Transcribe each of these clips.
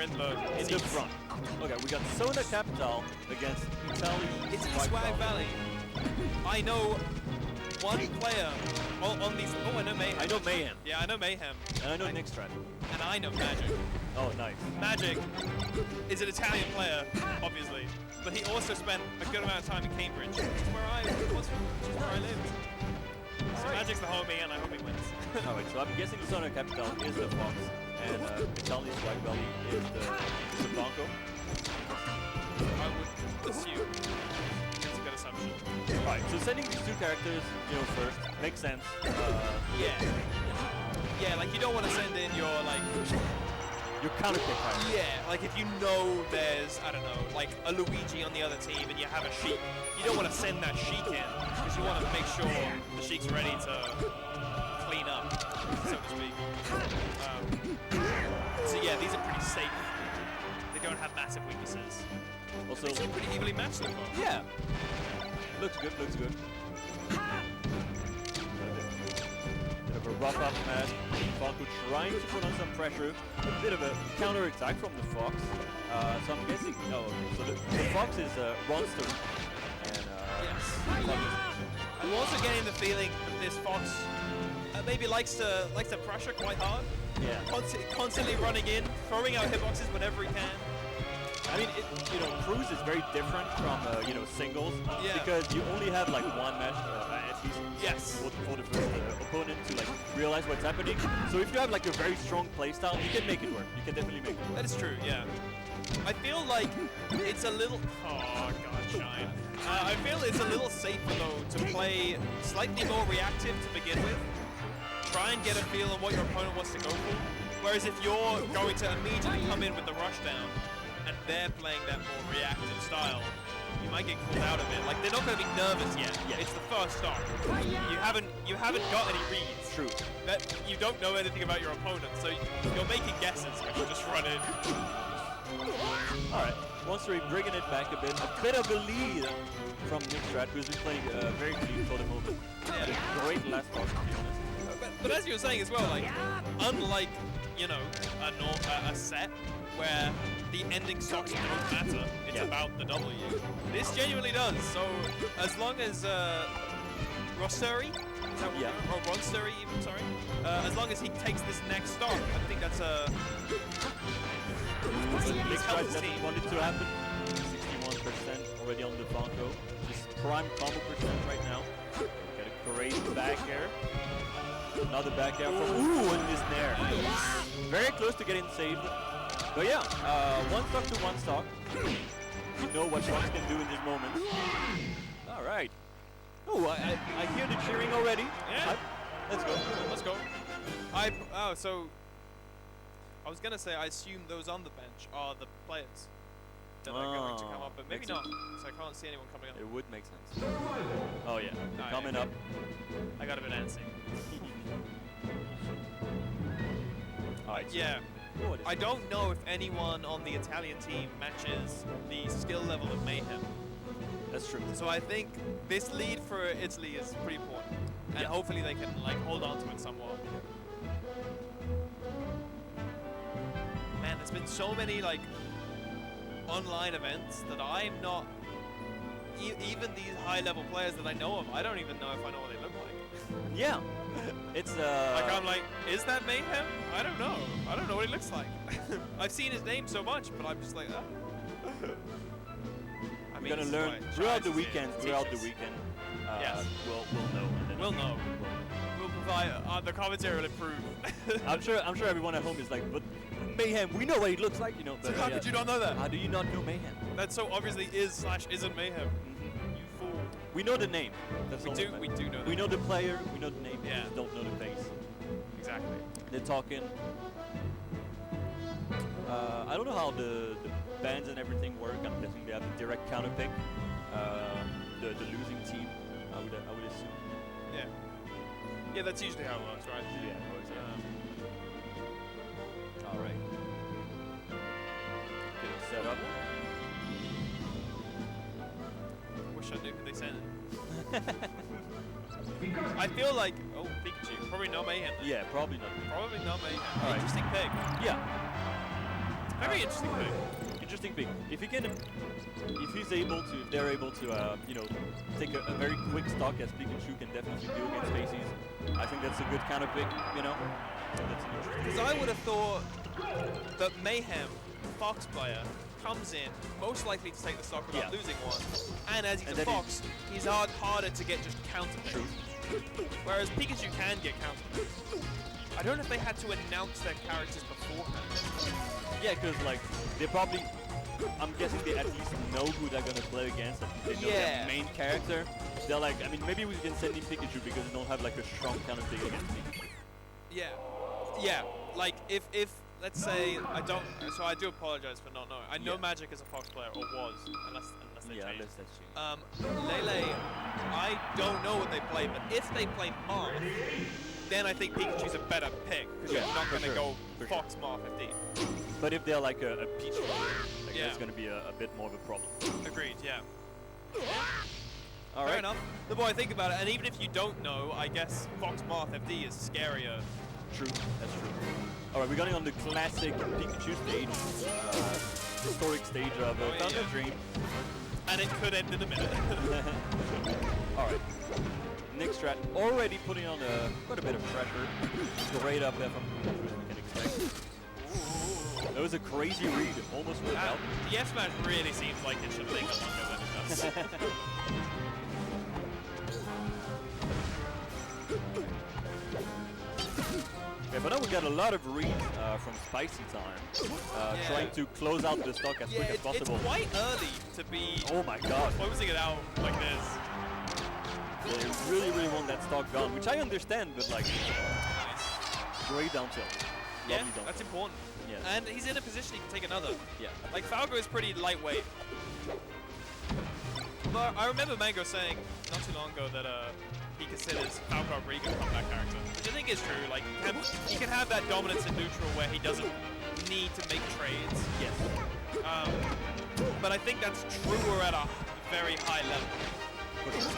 in the In the front. Okay, we got Sauna Capital against Italy. It's in Swag Valley. I know one player on these. Oh, I know Mayhem. I know Mayhem. Yeah, I know Mayhem. And I know Nick Strat. And I know Magic. Oh, nice. Magic is an Italian player, obviously, but he also spent a good amount of time in Cambridge, which is where I lived. So Magic's the homie, and I hope he wins. Alright, so I'm guessing Sauna Capital is the Fox, and Italy Swag Valley is the Blanco. I would assume. That's a good assumption. Alright, so sending these two characters, first makes sense. Yeah. Yeah, like you don't want to send in your your counter pick character. Yeah, like if you know there's, I don't know, like a Luigi on the other team and you have a Sheik, you don't want to send that Sheik in because you want to make sure the Sheik's ready to clean up, so to speak. So yeah, these are pretty safe. They don't have massive weaknesses. Also, they seem pretty evenly matched so far. Yeah. Looks good, looks good. Bit of a rough up match. Falco trying to put on some pressure. A bit of a counter attack from the Fox. So I'm guessing, so the Fox is Ronster. And yes. I'm also getting the feeling that this Fox maybe likes to pressure quite hard. Yeah. Constantly running in, throwing out hitboxes whenever he can. I mean, Crews is very different from, singles. Yeah. Because you only have like one match, at least. Yes. For the first opponent to realize what's happening. So if you have a very strong playstyle, you can make it work. You can definitely make it work. That is true, yeah. I feel like it's a little... Oh, God, Shine. I feel it's a little safer, though, to play slightly more reactive to begin with. Try and get a feel on what your opponent wants to go for. Whereas if you're going to immediately come in with the rushdown, and they're playing that more reactive style, you might get called out of it. Like, they're not going to be nervous yet. Yeah. It's the first start. You haven't got any reads. True. That you don't know anything about your opponent, so you're making guesses when you just run in. All right, Monster bringing it back a bit of a lead from Nick Strat, who's been playing very clean for the moment. Yeah. Great last box, to be honest. But as you were saying as well, like, unlike a set where the ending stocks don't matter, it's about the W. This genuinely does. So as long as Rosseri, or Ronsteri even, sorry, as long as he takes this next stock, I think that's a Nick Strat that wanted to happen. 61% already on the Blanco. Just prime combo percent right now. Got a great back air. Another back air from and this nair. Very close to getting saved. But yeah, one stock to one stock. You know what Fox can do in this moment. All right. Oh, I hear the cheering already. Yeah. Let's go. Let's go. So I was gonna say I assume those on the bench are the players that are going to come up, but maybe not. So I can't see anyone coming up. It would make sense. Oh yeah, coming up. I got a bit antsy. All right. Yeah. I don't know if anyone on the Italian team matches the skill level of Mayhem. That's true. So I think this lead for Italy is pretty important, and hopefully they can hold on to it somewhat. Man, there's been so many online events that I'm not. Even these high-level players that I know of, I don't even know if I know what they look like. Yeah. It's I'm like, is that Mayhem? I don't know. I don't know what he looks like. I've seen his name so much, but I'm just like, We're gonna learn throughout the weekend. Yes. We'll know. We'll know. We'll provide. The commentary will improve. I'm sure everyone at home is like, but Mayhem, we know what he looks like, But so how could you not know that? How do you not know Mayhem? That so obviously is/isn't Mayhem. You fool. We know the name. That's we do know. We know the player. We know the name. Yeah. We just don't know the face. Exactly. They're talking. I don't know how the bans and everything work. I'm guessing they have a direct counter pick. The losing team, I would assume. Yeah. Yeah, that's usually how it works, right? Yeah, it works. All right. Getting set up. Wish I knew who they sent. I feel like Pikachu, probably not Mayhem. Then. Yeah, probably not. Probably not Mayhem. Right. Interesting pick. Yeah. Very interesting pick. Interesting pick. If he can, if he's able to, if they're able to, you know, take a very quick stock as Pikachu can definitely do against Spaceys, I think that's a good counter pick. You know, that's an interesting. Because I would have thought that Mayhem, Fox player, comes in most likely to take the stock without losing one, and as he's a Fox, he's harder to get just counter picked. Whereas Pikachu can get counter picked. I don't know if they had to announce their characters beforehand. Yeah, because like they probably, I'm guessing they at least know who they're gonna play against. They know their main character. They're like, I mean, maybe we can send in Pikachu because they don't have like a strong counter pick against Pikachu. Yeah, yeah. Like if let's say I don't, so I do apologize for not knowing. I know Magic is a Fox player, or was, unless they changed. Unless that's changed. Lele, I don't know what they play, but if they play Marth, then I think Pikachu's a better pick, because you're not going to go Fox Marth 15. But if they're like a Peach player, like that's going to be a bit more of a problem. Agreed, yeah. All Fair right. enough. The more I think about it, and even if you don't know, I guess Fox Marth FD is scarier. True, that's true. All right, we're going on the classic Pikachu stage, historic stage of Thunder Dream. And it could end in a minute. All right. Next strat already putting on quite a bit of pressure. Great up there from Pikachu, as we can expect. That was a crazy read, almost worked out. The F smash really seems like it should take longer than it does. Okay, but now we got a lot of reads from Spicy Time, trying to close out the stock as quick as possible. It's quite early to be closing it out like this. Yeah, they really, really want that stock gone, which I understand, but like, great down tilt. Yeah, that's important. Yeah. And he's in a position he can take another. Yeah. Like, Falco is pretty lightweight. But I remember Mango saying not too long ago that he considers Falco a really good comeback character, which I think is true. Like, he can have that dominance in neutral where he doesn't need to make trades. Yes. But I think that's truer at a very high level. For sure.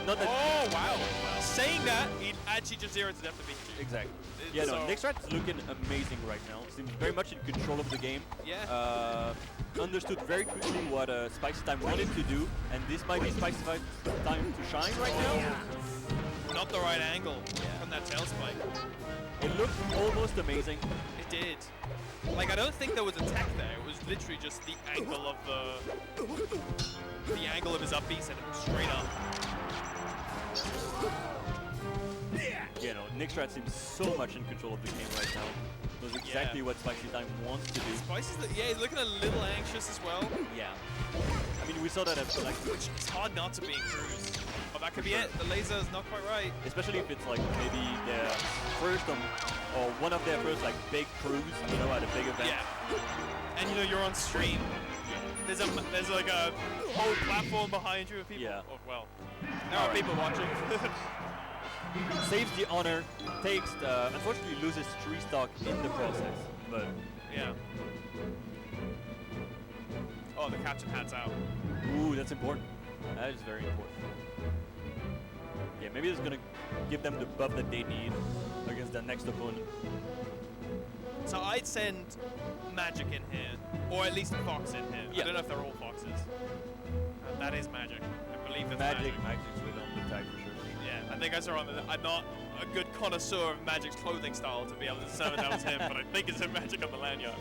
Not that oh, wow. Saying that, he actually just zeroed to death to Pikachu. Exactly. Yeah, no, Nextrat's looking amazing right now. Seems very much in control of the game. Yeah. Understood very quickly what Spicy Time wanted to do, and this might be Spicy Time to shine right now. Not the right angle from that tail spike. It looked almost amazing. It did. Like, I don't think there was a tech there. It was literally just the angle of the angle of his up B sent him straight up. Yeah, no, Nextrat seems so much in control of the game right now. Knows exactly what Spicy Time wants to do. Spicy's, he's looking a little anxious as well. Yeah. I mean, we saw that as like... Which is hard not to be in Crews. Oh, that could be it. The laser is not quite right. Especially if it's like maybe their first, or one of their first like big Crews, you know, at a big event. Yeah. And you know, you're on stream. There's like a whole platform behind you of people. Yeah. Oh, well, there are people watching. Saves the honor, takes, unfortunately loses 3 stock in the process, but... Yeah. Oh, the captain hat's out. Ooh, that's important. That is very important. Yeah, maybe it's gonna give them the buff that they need against their next opponent. So I'd send Magic in here, or at least a Fox in here. Yeah. I don't know if they're all Foxes. That is Magic. I believe it's Magic's really on the tag for sure. Yeah, I think I saw on the... I'm not a good connoisseur of Magic's clothing style to be able to determine that was him, but I think it's a Magic on the lanyard.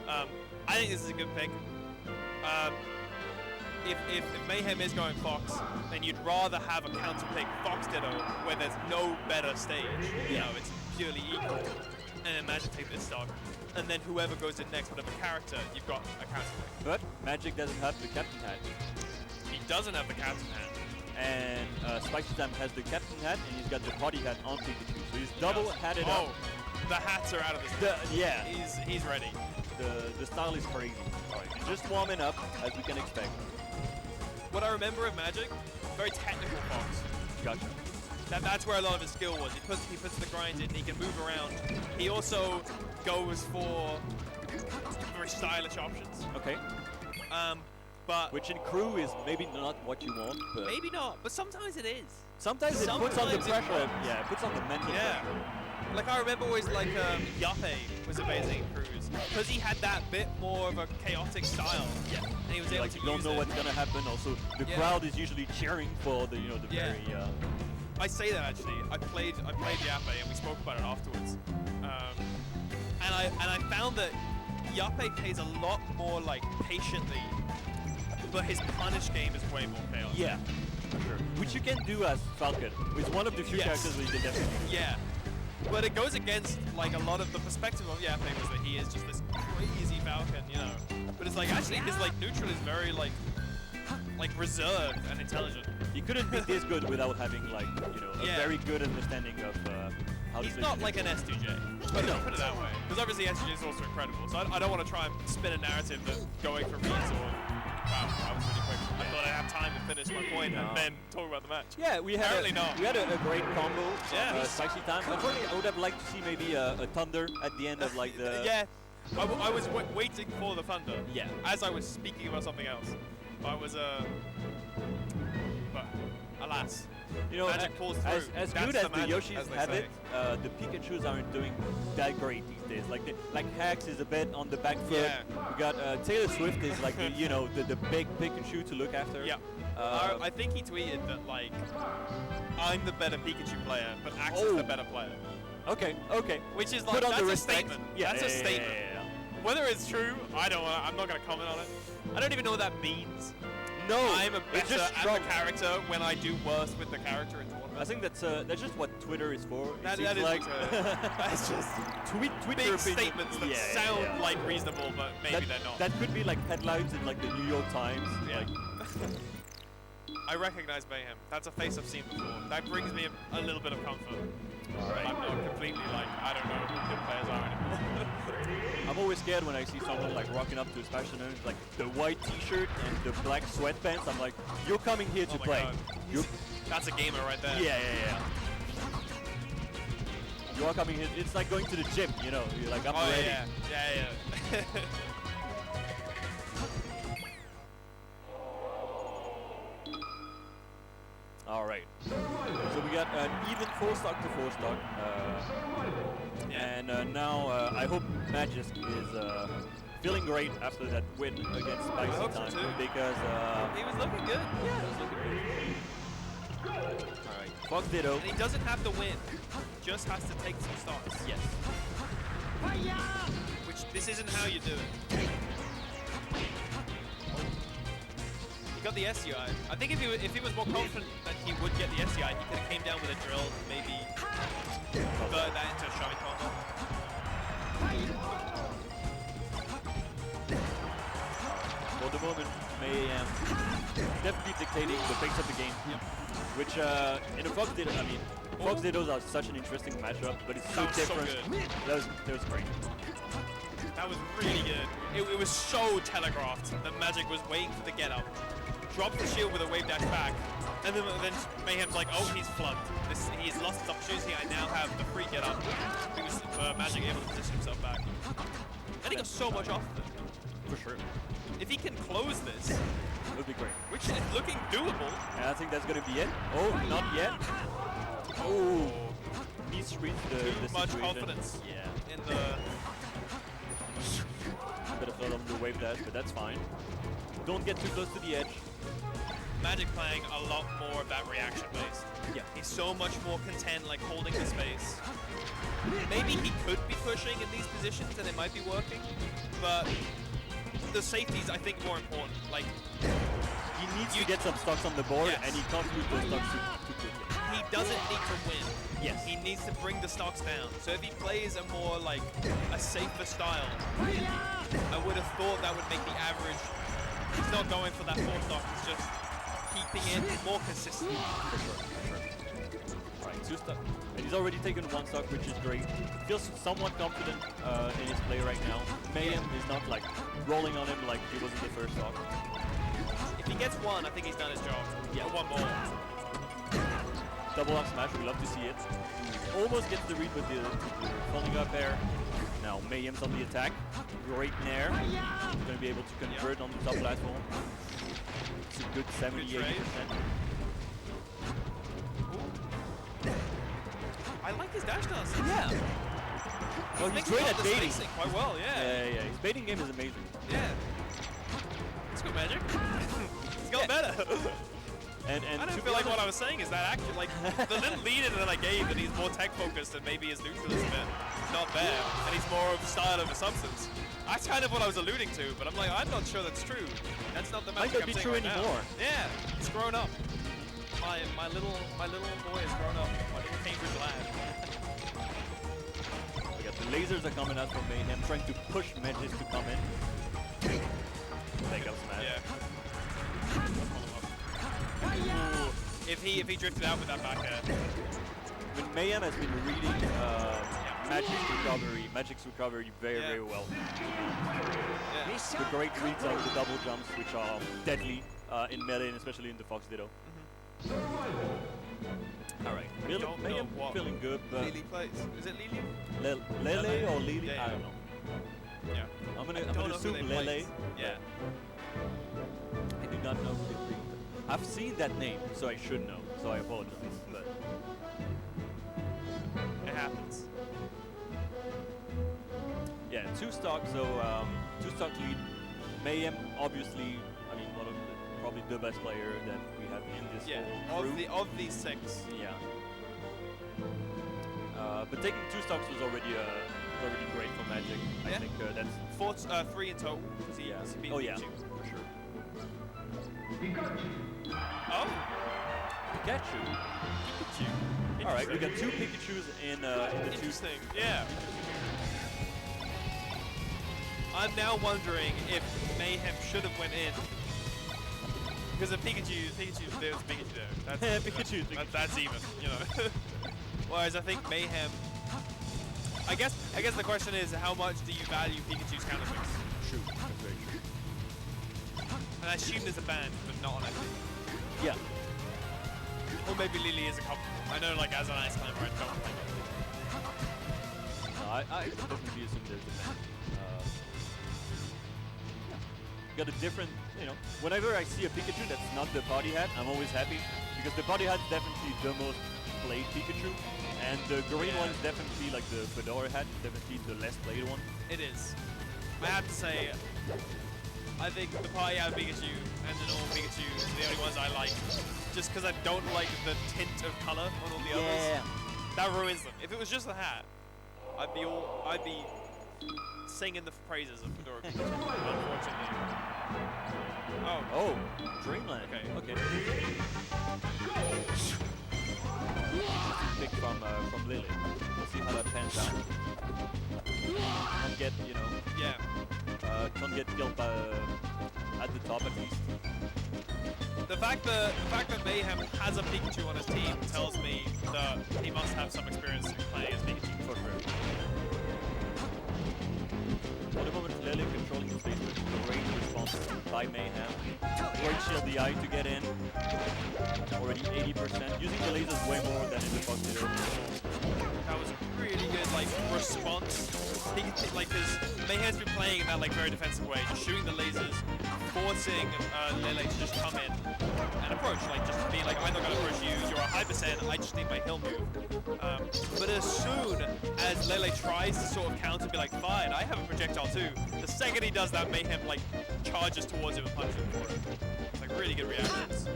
I think this is a good pick. If Mayhem is going Fox, then you'd rather have a counter pick Fox Ditto where there's no better stage. You know, it's purely equal. And then Magic take this stock. And then whoever goes in next, whatever character, you've got a counter pick. But Magic doesn't have the Captain Hat. He doesn't have the Captain Hat. And Spicy Time has the Captain Hat, and he's got the Party Hat on Pikachu. So he's double hatted up. Oh, the hats are out of this. Yeah. He's ready. The style is crazy. Right. He's just warming up, as we can expect. What I remember of Magic, very technical Fox. Gotcha. That's where a lot of his skill was. He puts the grind in, he can move around. He also goes for very stylish options. Okay. But which in Crew is maybe not what you want, but maybe not, but sometimes it is. Sometimes it puts on the pressure. Yeah, it puts on the mental pressure. Like I remember always like Yape was amazing in Crews because he had that bit more of a chaotic style. Yeah. And he was able Like to you don't use know it. what's gonna happen. Also, the crowd is usually cheering for the the Yeah. very. I say that actually. I played Yape and we spoke about it afterwards. And I found that Yape plays a lot more like patiently, but his punish game is way more chaotic. Yeah, for sure. Which you can do as Falcon. It's one of the few Yes. characters that you can definitely do. Yeah. But it goes against like a lot of the perspective of Yape was that he is just this crazy Falcon, you know. But it's like actually his like neutral is very like reserved and intelligent. He couldn't be this good without having like a Yeah. very good understanding of how He's to not like an S2J. Put No. it that way. Because obviously S2J is also incredible. So I don't want to try and spin a narrative that going for reads or wow, I was really quick. I thought I'd have time to finish my point and then talk about the match. Yeah, we had Apparently not. we had a great combo. Yeah. Spicy time. Unfortunately, I would have liked to see maybe a thunder at the end of like the. Yeah. I was waiting for the thunder. Yeah. As I was speaking about something else. I was but alas. Magic pulls through. as That's good the as the magic, Yoshis as they have say. it, the Pikachus aren't doing that great these days. Like Hax is a bit on the back foot. Yeah. We got Taylor Swift is like the big Pikachu to look after. Yeah. I think he tweeted that like I'm the better Pikachu player, but Axe is the better player. Okay. Which is Put like on that's the a respect. statement. Yeah, That's a statement. Yeah. Whether it's true, I'm not gonna comment on it. I don't even know what that means. No, I'm a it's better just at strong. the character when I do worse with the character in tournaments. I think that's just what Twitter is for. That It seems is like that's just tweet big your opinion. statements that sound like reasonable, but maybe they're not. That could be like headlines in like the New York Times. Yeah. Like, I recognize Mayhem. That's a face I've seen before. That brings me a little bit of comfort. Alright. I'm not completely like, I don't know who good players are anymore. I'm always scared when I see someone like rocking up to a Smash tournament, like the white T-shirt and the black sweatpants. I'm like, you're coming here to Oh my play. God. You're, That's a gamer right there. yeah. You are coming here. It's like going to the gym. You're like, I'm ready. Yeah. All right. So we got an even 4-stock to 4-stock. And now I hope Magisk is feeling great after that win against Spicy hope so Time too. because He was looking good. yeah, it was looking good. All right, Fox Ditto. And he doesn't have to win. Just has to take some stocks. Yes. Which this isn't how you do it. He got the SCI. I think if he was more confident that he would get the SCI, he could have came down with a drill and maybe convert that into a shine combo. For the moment, Mayhem definitely dictating the pace of the game. Yep. Which in a Fox Ditto, I mean, Fox Dittos are such an interesting matchup, but it's so That was so different. good. That was great. That was really good. It was so telegraphed that Magic was waiting for the get up, dropped the shield with a wave dash back, and then Mayhem's like, oh, he's flubbed. He's lost his opportunity. I now have the free get up. He was Magic able to position himself back. And he got so much off of it. For sure. If he can close this, It would be great. which is looking doable. And I think that's going to be it. Oh, not yet. Oh. Needs to read the Too much situation. confidence. Yeah. In the Bit of thought on the wave dash, but that's fine. Don't get too close to the edge. Magic playing a lot more of that reaction based. Yeah. He's so much more content, like holding the space. Maybe he could be pushing in these positions and it might be working, but the safety's I think more important. Like He needs to get some stocks on the board, Yes. and he can't lose those stocks too quickly. he doesn't need to win. Yes. He needs to bring the stocks down. So if he plays a more like a safer style, I would have thought that would make the average. He's not going for that 4-stock. He's just keeping it more consistent. For sure. Right, 2 stock. And he's already taken 1 stock, which is great. Feels somewhat confident in his play right now. Mayhem is not like rolling on him like he was in the first stock. If he gets 1, I think he's done his job. Yeah. Or 1 more. Double up smash, we love to see it. Almost gets the read with the falling up air. Now Mayhem's on the attack. Great nair. He's going to be able to convert on the top platform. It's a good 70-80%. I I like his dash dance. Yeah. Well, he's Makes great a lot at of the baiting. spacing quite well, yeah. Yeah. His baiting game is amazing. Yeah. It's got magic. It's got better. And I don't to feel be like what I honest- was saying is that actually, like, the little lead in that I gave that he's more tech focused and maybe his neutral is a bit not there, and he's more of style over substance. That's kind of what I was alluding to, but I'm like, I'm not sure that's true. That's not the Might magic not I'm be saying true right now. anymore. Yeah, it's grown up. My little boy has grown up. My little Cambridge lad. We got the lasers are coming out from Mayhem, trying to push Magis to come in. Take up smash. Yeah. Ooh, if he drifted out with that back air. I mean, Mayhem has been reading Magic's recovery very well. Yeah. The great reads of the double jumps, which are deadly in melee, and especially in the Fox Ditto. Alright, Mayhem what feeling good, but Lily plays. Is it Lily? Lele or Lily? Yeah, I don't know. Yeah. I'm I gonna don't know who assume they Lele. played. Yeah. I do not know who they played. I've seen that name, so I should know. So I apologize. But It happens. yeah, two stock. So two stock lead. Mayhem, obviously. I mean, one of probably the best player that we have in this whole crew. Of these 6. Yeah. But taking 2 stocks was already great for Magic. I think that's 3 in total. yeah. He beat Oh yeah, Pikachu. for sure. Oh, Pikachu. Pikachu. All right, we got 2 Pikachus in the 2. Interesting. Yeah. I'm now wondering if Mayhem should have went in. Because of Pikachu, there's Pikachu there. That's, Pikachu. that's even, you know. Whereas I think Mayhem, I guess the question is, how much do you value Pikachu's counter swings? True. That's very true. And I assume there's a band, but not on it. Yeah. Or maybe Lily is a couple. I know, like, as an ice climber, I don't like it. No, I definitely assume there's a ban. Got a different, you know, whenever I see a Pikachu that's not the party hat, I'm always happy. Because the party hat's definitely the most played Pikachu. And the green one is definitely, like the Fedora hat, is definitely the less played one. It is. I have to say, I think the party hat Pikachu and the normal Pikachu are the only ones I like. Just because I don't like the tint of color on all the others. That ruins them. If it was just the hat, I'd be singing the praises of Fedora Pikachu, unfortunately. Oh, Dreamland. Okay. Pick from Lily. We'll see how that pans out. Can't get, you know. Yeah. Can't get killed by, at the top at least. The fact that Mayhem has a Pikachu on his team tells me that he must have some experience in playing as Pikachu. For sure. For the moment, Lele controlling the space with great response by Mayhem. Great shield the eye to get in. Already 80%. Using the lasers way more than in the Fox Ditto. That was a really good response. Like, because Mayhem's been playing in that very defensive way, just shooting the lasers, forcing Lele to just come in and approach, just being like, I'm not gonna approach you, you're a high percent, I just need my hill move. But as soon as Lele tries to sort of counter, be like, fine, I have a projectile too. The second he does that, Mayhem charges towards him and punches him for it. It's like really good reactions.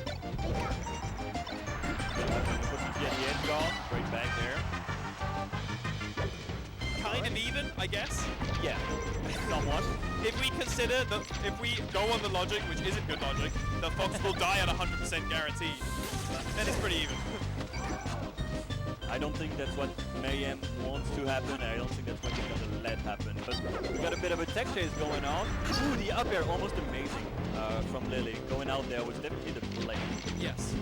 Yeah, the edge guard, straight back there. Kind of even, I guess. Yeah, somewhat. If we consider that, if we go on the logic, which isn't good logic, that Fox will die at 100% guaranteed, then it's pretty even. I don't think that's what Mayhem wants to happen. I don't think that's what he's gonna let happen. But we got a bit of a tech chase going on. Ooh, the up air, almost amazing from Lily. Going out there was definitely the play. Yes.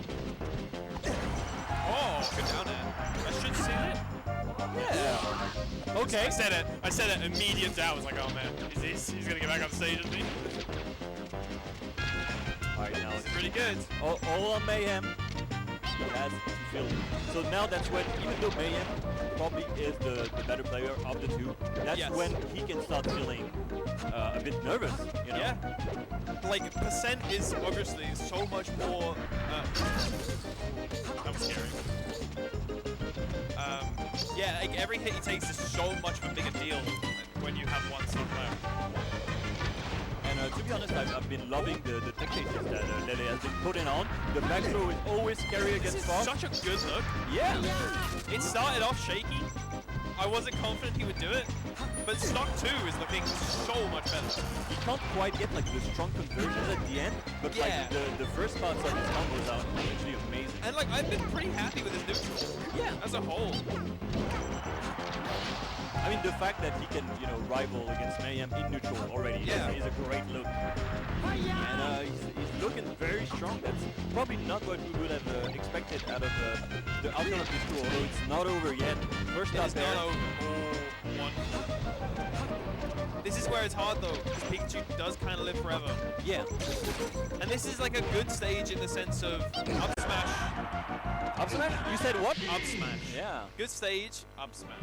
Oh, good down air. I should see it. Yeah. Okay. I said it. Immediate doubt. I was like, oh man, he's gonna get back on stage with me. Alright, now It's pretty good. all on Mayhem. He has to feel it. So now that's when, even though Mayhem probably is the better player of the two, that's when he can start feeling a bit nervous, you know? Yeah. Percent is obviously so much more. That was scary. Yeah, like every hit he takes is so much of a bigger deal when you have one stock left. And to be honest, I've been loving the tech changes that Lele has been putting on. The back throw is always scary This against is Fog. such a good look. Yeah. It started off shaky. I wasn't confident he would do it, but stock 2 is looking so much better. He can't quite get like the strong conversions at the end, but Yeah. like the first parts of his combos are actually amazing. And like I've been pretty happy with his neutral. Yeah. As a whole. I mean, the fact that he can, you know, rival against Mayhem in neutral already is a great look. And he's looking very strong. That's probably not what we would have expected out of the outcome of this tour, although it's not over yet. First up It's there. not over. Oh, one. This is where it's hard though, because Pikachu does kind of live forever. Yeah. And this is like a good stage in the sense of up smash. Up smash? You said what? Up smash. Yeah. Good stage, up smash.